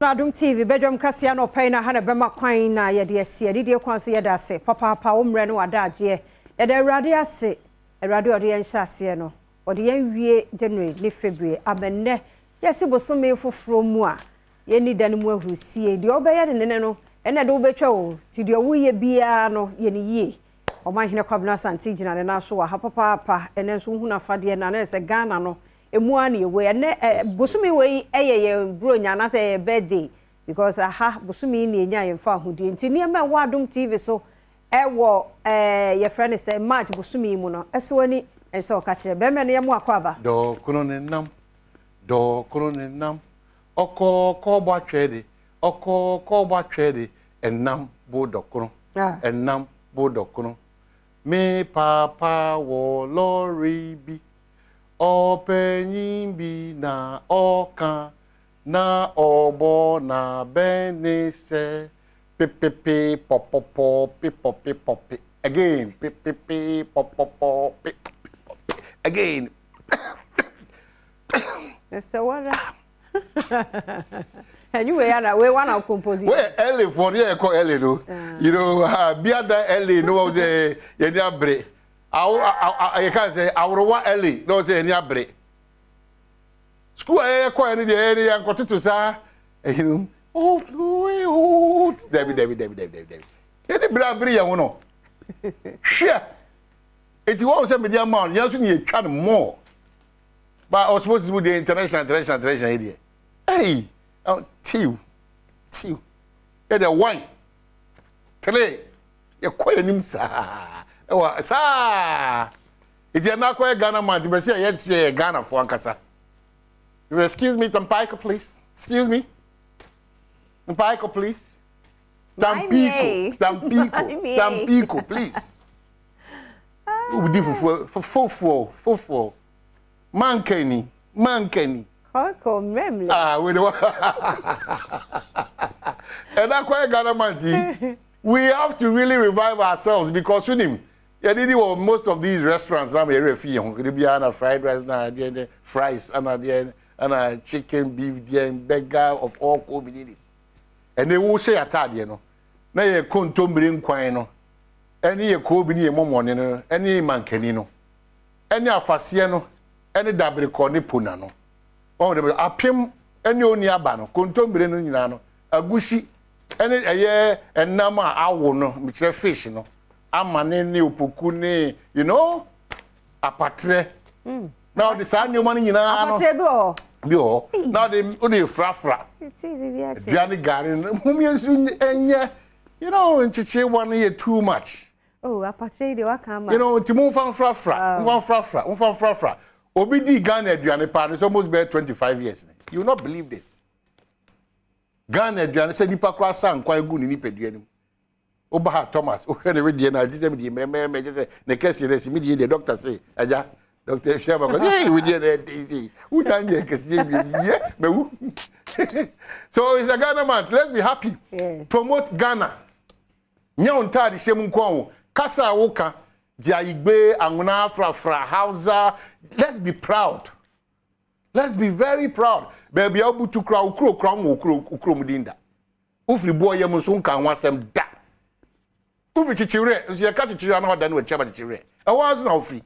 Adom TV Badwam kasia no pay na ha na bema kwan na ye de asie de kwan so ye da ase papa wo mre no wada age ye de awrade ase awrade ode ye nhya ase no ode ye wie January ne February amenne ye se bosome foforo mu a ye ni dan mu ahrusie de obeye de ne no ene de obetwa wo ti de wo ye bia no ye ni yie omahene kwabna santi gina ne na so wa ha papa ene so hu na fade na na se Ghana no emuani ewe ne bosumi we eyeye bro nya na say birthday because aha bosumi ni enya ye fa hudi enti ne ma wa Adom TV so ewo ye friend say March bosumi mu no ese wani ense o ka kire be me ne mu akwaba do kono ne nam oko ko ba twede oko ko ba twede enam bo dokono enam bo dokono me papa wo lori bi openyin bi na oka na obo na benese pepepe popopo pipopipopi again pepepe popopo again. So what? And you we one of composing. Where Ellie for the call Ellie no. You know, be other Ellie no say ya bre. I can't say I would want Ellie no say any bre. School I call any the area and continue to say you know oh fluid Debbie. Any bravery you know. Share. It won't say media man, you need to more. But I was supposed to do the international idea. Hey, two. Yeah, the wine. Tele, you're quite an imsa. Oh, sir. It's not quite Ghana man, but say, yet say Ghana for Ankasa. Excuse me, Tampico, please. Excuse me. Tampico, please. Tampico, please. For Mankeni. Koko memle. We do. And that's why Ghana we have to really revive ourselves because with him, most of these restaurants now are free. Could be a fried rice now, fries and chicken, beef, and burger of all communities. And they will say at you know. Now you can't bring quino. Any Kobini Momon, any Mancanino, any Afasiano, any Dabrico Punano. Oh, there was a pim, any Oniabano, Contom Brenano, a gushi, any a year, and Nama Awono, which are fish, you know. Amane, Pukune, you know, a patre. Now the sun, your money in a bio. Now they only frafra. It's Gianni Garin, whom you you know, in Chiche 1 year too much. Oh, a patre de wakama. You know, Timon fan frafra. Obidi Ghana Adrian Pan is almost about 25 years. You will not believe this. Ghana Adrian said Nipa Croissant, quite good in Nipedian. Obaha Thomas, who had already and I did the case, the doctor say, Aja, Dr. Shabba, hey, we did it easy. Who done So it's a Ghana month. Let's be happy. Yes. Promote Ghana. Nyon tadi shemu kwa kasa woka dia igbe anguna fra Hausa. Let's be proud. Let's be very proud. Baby obutu kra ukro mudinda. Ufri boy yemu so nka nwasem da. Ufri chichire, nso ye ka chichire na oda na we chaba chichire. E wazu na ufri.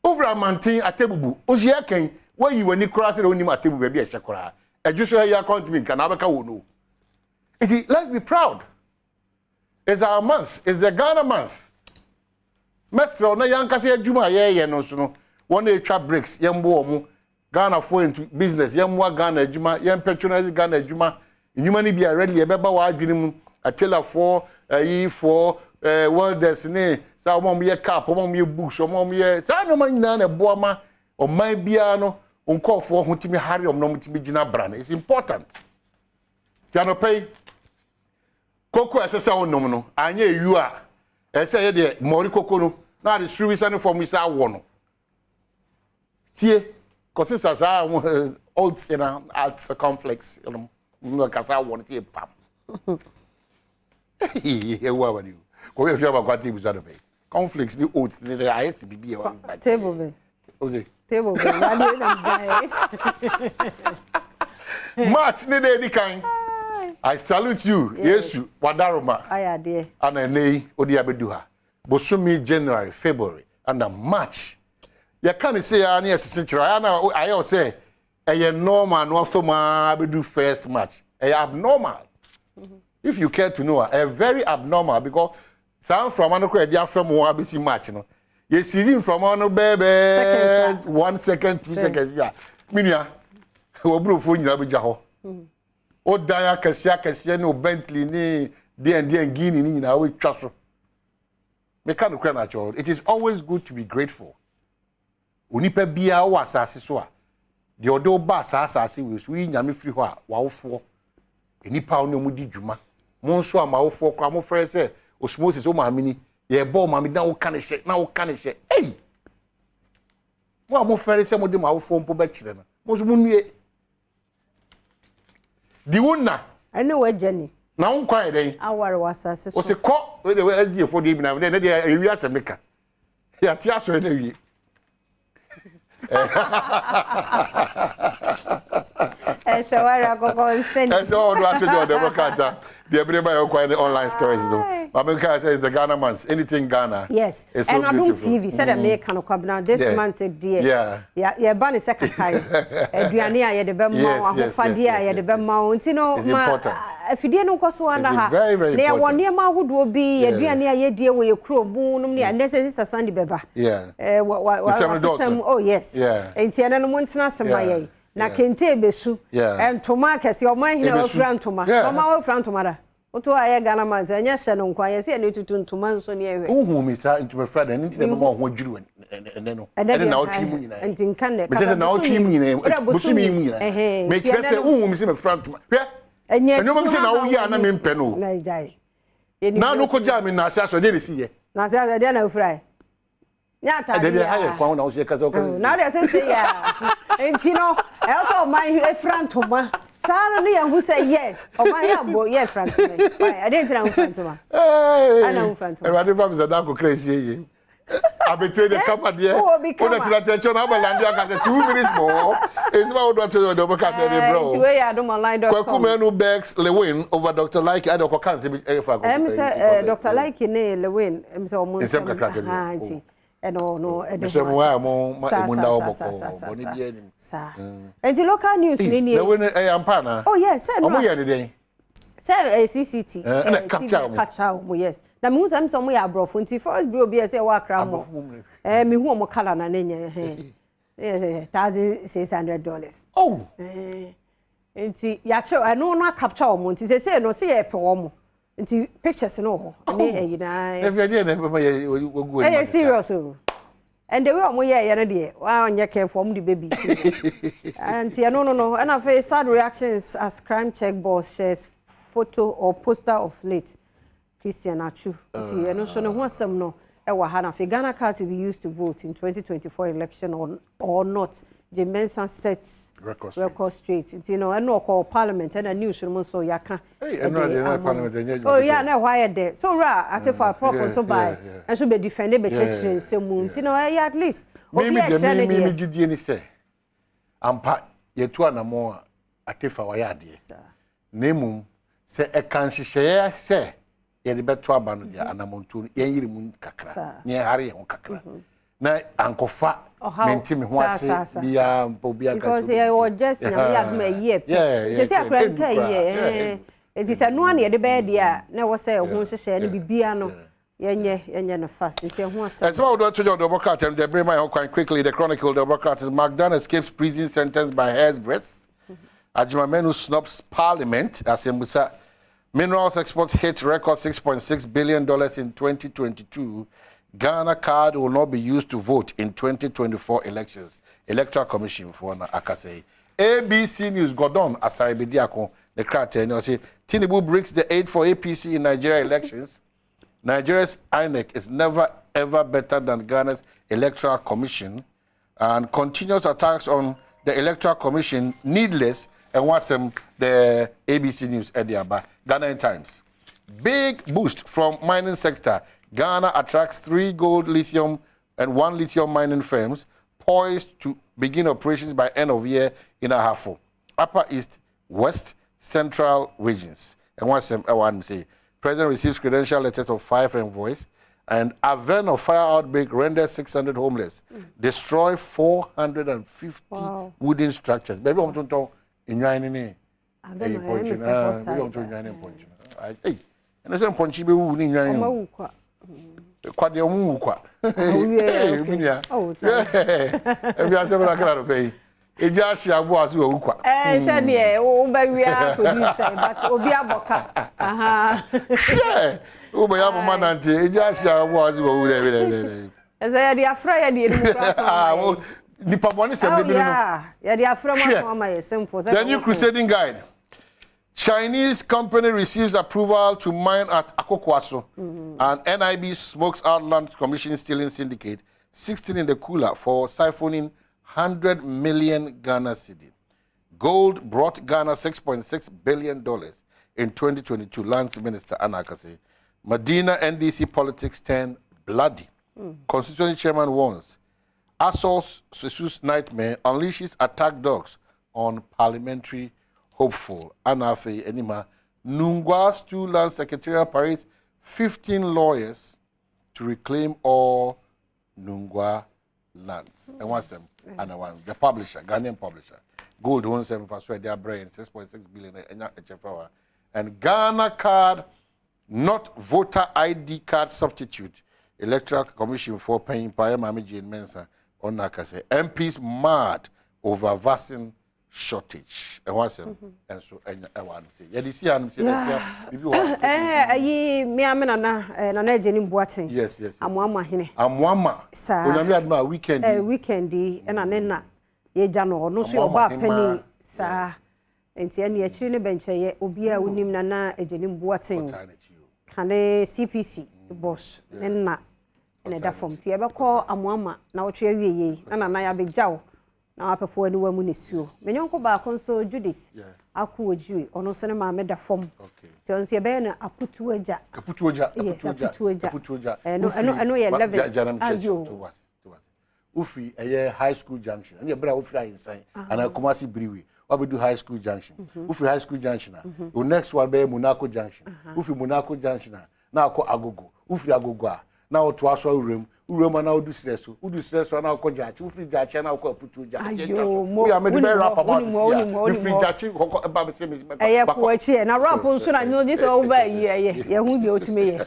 Ufri amantin atebubu. Nso ye kan where you wani kra se onim atebubu be e hekora. Ejuso ya account me kan abeka wo no. Let's be proud. It's our month. It's the Ghana month. Mesro na yankase adwuma ye no so no. One day trap breaks. Yembo omo Ghana for into business. Yemwa Ghana adwuma. Yem patronize Ghana adwuma. Nyuma ni bia ready e beba wa adwene mu. A teller for for welders ne. Sa omo ye cap, omo ye books, omo ye. Sa no man nyina na bo ama. O man bia no onko for hotimi harry omno mutimi gina brand. It's important. Tiano pay Koko esese wonom no anya eyu a ese ye de mori koko no na de service and form isa wo no tie kosisa sa old sina at complex no kasa wo no tie pam e wa wa ni ko ye fi aba kwati buza do be conflicts ni old ni de IS bibi e wa table be oze table be na March ne dey kan. I salute you. Yesu wadaroma. Aya de. Ana nei odi abedu ha. Bosumi January, February, and March. You can't say any essential. I say a normal no formal abedu first March. A abnormal. If you care to know, a very abnormal because some from another dia from one ABC March, no. You season from one baby 1 second, 2 seconds. Yeah, minia. We bro phone you abeja ho. O daya kasia no Bentley ni D&D Guinea ni na we twaso. It is always good to be grateful. Onipa bia wo asase so a de odo ba asase we so yi nyame firi ho a wawofo enipa wo no mu di dwuma mo nso a mawofo kwa mo frɛ sɛ osmosis o maamini ye bo maamini na wo ka ne hye hey mo frɛ sɛ mo de mawofo mpo ba kyerɛ na mo so mo nue di wona ene wa jani na wo kwa eden aware wasase so o se kɔ we de we azie fo de bi na de ewi asemeka ya ti aso na wi ese wara go send ese o do ato jo Democrat the everybody go quiet the online stories though America says the Ghana months anything Ghana yes and so Adom TV said America no kwabna this month dear yeah ban second time aduane a ye de be ma ahofade a ye de be ma nti no ma afidie no koso na ha na ye wone ma ahodo bi aduane a ye die wo ye krobu no ne na sister Sandy beba oh yes nti ene no montina sema ye na kente besu entoma kese o man hina wa frantoma mama wa frantoma da oto aye Ghana man anya hye no nkwan ye se ne tutu ntoma nso ne ehwe uhu mi sa ntoma fra da nti na mo ho adwuru ene no ene na o twi mu nyina nti nkan ne ka na o twi mu nyina bosu mi mu nyina me kire se uhu mi se me frantoma hwe enyo mo se na wo ya na me mpe no na jai na no ko ja mi na asa so de ne si ye na asa de na ofrai nyata de de haye kwa na o se kasa o kasa na de se ya enti no e also man frantoma Sara no yan who say yes. O my yabo yeah frantoma. I didn't know frantoma. I know frantoma. E rade fam za ko crazy ye. Abetwe de kama de. O na attention na ba landi aka say 2 minutes more. It's about what to do because dey bro. To way adomonline.com. Kwaku menu begs Lewin over Dr. Like I don't can say say Dr. Like ne Lewin say o mo. Nti no and the local news ni oh yes no say CCT catch yes na me hu some ya abrofo nti first bureau be say wa kra mo me hu mo kala na nya $1,600 oh nti ya che no capture mo nti say no say e pe wo mo nti pictures no ho ne na if you dey na go serious and the way omo ye na de wa onye careful omo the baby and no and after sad reactions as crime check boss shares photo or poster of late Christian Achu nti no so no ho asem no e wa ha na fe Ghana card to be used to vote in 2024 election or not the mensa sets record straight you know and no call parliament and a news room so yaka parliament oh yeah na why there so ra atifa prof so by and so be defended be church semu you know at least obi extend me gidie ni say ampa yetu anamo atifa wa ya ade nemu se e kan hihye se ye de beto aba no ya anamontu ye yiri mu kakra ne hare ye ho kakra na ankofa menti me ho ase bia obia because ye were just na me adum a year se se akra nka ye it is no na ye de be dia na wo say ho hyehyɛ ne bibia no yenye no fast nti ho ase as well to the Democrat and they bring my own quite quickly the chronicle the Democrat is McDonald escapes prison sentence by hair's breadth Ajimamenu snubs parliament as Musa minerals exports hit record $6.6 billion in 2022 Ghana card will not be used to vote in 2024 elections. Electoral Commission for Akase. ABC News Godon Asaribidiako the crater and say Tinubu breaks the aid for APC in Nigeria elections. Nigeria's INEC is never ever better than Ghana's Electoral Commission and continuous attacks on the Electoral Commission needless and what's the ABC News Ediaba Ghana Times. Big boost from mining sector. Ghana attracts 3 gold, lithium, and 1 lithium mining firms poised to begin operations by end of year in Ahafo. Upper East West Central regions. And one say, President receives credential letters of 5 envoys, and Aven of fire outbreak renders 600 homeless, destroy 450 wooden structures. Baby, I'm going to in your name. Hey, and the same point, she be winning your quite your moon. Yeah, and are several kind pay. It just was who qua. Yeah, oh, baby, but Obia Boca. Yeah, oh, my man, auntie, it just was who they as I had the afraid. The Paponi said, yeah, the afraid simple. The new crusading guide. Chinese company receives approval to mine at Akokwaso, and NIB smokes out land commission stealing syndicate, 16 in the cooler for siphoning 100 million Ghana cedi. Gold brought Ghana $6.6 billion in 2022, Lands Minister Anakase. Medina NDC politics turn bloody. Constituency chairman warns. Assaults Sesu's nightmare unleashes attack dogs on parliamentary hopeful. Anafe Enima. Nungwa's 2 land secretarial parades 15 lawyers to reclaim all Nungwa lands. And one them, and one the publisher, Ghanaian publisher. Gold owns them for swear their brain 6.6 billion and Ghana card, not voter ID card substitute. Electoral Commission for paying Paya Mamiji and Mensa on Nakase. MPs mad over vaccine shortage. And what's them? And so I want to say, yeah, this year I'm saying, me amena Jenny Boating. Yes. I'm one. I'm one. Sir, when I'm my weekend. Weekendy, and Anena, ye jano, no so about penny, sir. And see any chine bench, Obia, Unim Nana, a Jenny Boating. Can CPC, the boss, and na. And a form, Tiaba call Amwama, now cheer ye, and I big jow. Now I prefer any woman is you. When you go back on so Judith, I could you, or no cinema made a form. Okay. Jones Yabena, I put to a jack. I put to a jack. Yes, I put to a jack. I know you're 11. Ufi, a year high school junction, and your brother will fly inside, and I come see Brewe. What we do high school junction? Ufi high school junction. The next one be Monaco junction. Ufi Monaco junction. Now call Agogo. Ufi Agogo. Now to us all room. Uroma now do stress. Who do stress on our judge? Who free judge and now call put to judge. We are made very rap about this. Free judge. About the same as my. I poor chair. Now rap on soon. I know this over. Yeah. Who do to me?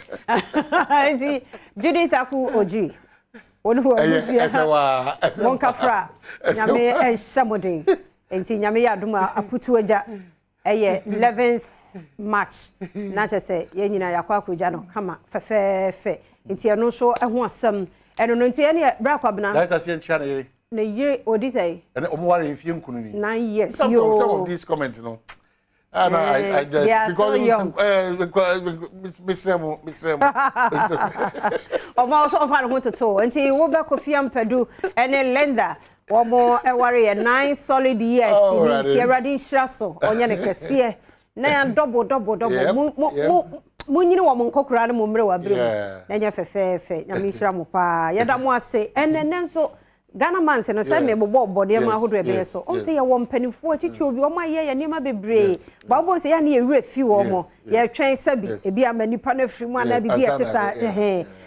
Judith Aku Oji. One who is Monkafra. Yame and somebody. And see Yame Adoma. I put to a judge. 11th March. Not to say, Yenina Yakwaku Jano. Come on, fe. Inti no so ehun asem eno no nti ene bra kwabena that as yen channel na yire odi say and omware mfie nkunu ni 9 years some of these comments no and I just because Mr. Omo so ofan ho toto nti wo be kofia mpedu ene lender womo eware 9 solid years ni Erade nhira so onye ne kese na ya double Munyini wa munkokura ne mumre wa brem na nya fefefe nya mishira mo pa yeda mo ase enenenso Ghana manse no se me bobo de ma hodo ebe so o se ye wo mpanifo atitwe obi o ma ye nema bebre ba bo se ya na ye wura fi wo mo ye twen sabi ebi amanipa na firi mu ana bibi etesa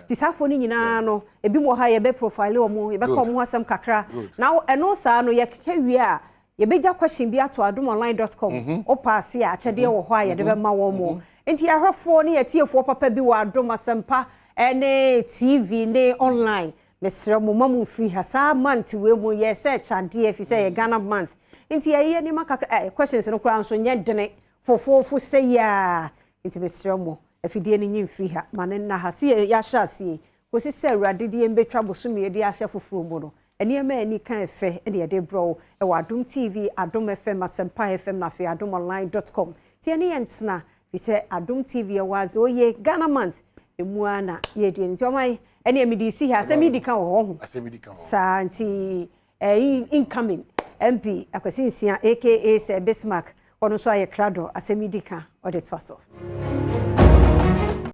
ti safo ni nyina no ebi mo ha ye be profile wo mo ye be ko mo asem kakra na eno sa no ye keke wi a ye beja question bi ato adomonline.com o pass ya achede wo ho a ye de be ma wo mo enti ahwefo ne yetiefo papa bi wa Adom asempa ene TV ne online mesra mo mamu free ha sa month we mo ye search ade afi say ye Ghana month enti ye ni maka questions no kura nso nye dene fofofo say ya enti mesra mo afidie ni nyi free ha mane na ha se ya sha se ko se Awurade de embetwa bosome ye de ahye foforo mo no eni ma ani kan fe ene ye de bro e wa Adom TV Adom FM asempa FM na fe adomonline.com ti eni entna we say Adom TV was oye Ghana month emuana ye di nti omai ene MDC ha asemi di kan ho sa nti incoming MP akwasi nsia aka Sir Bismarck ono so aye krado asemi di kan o de twaso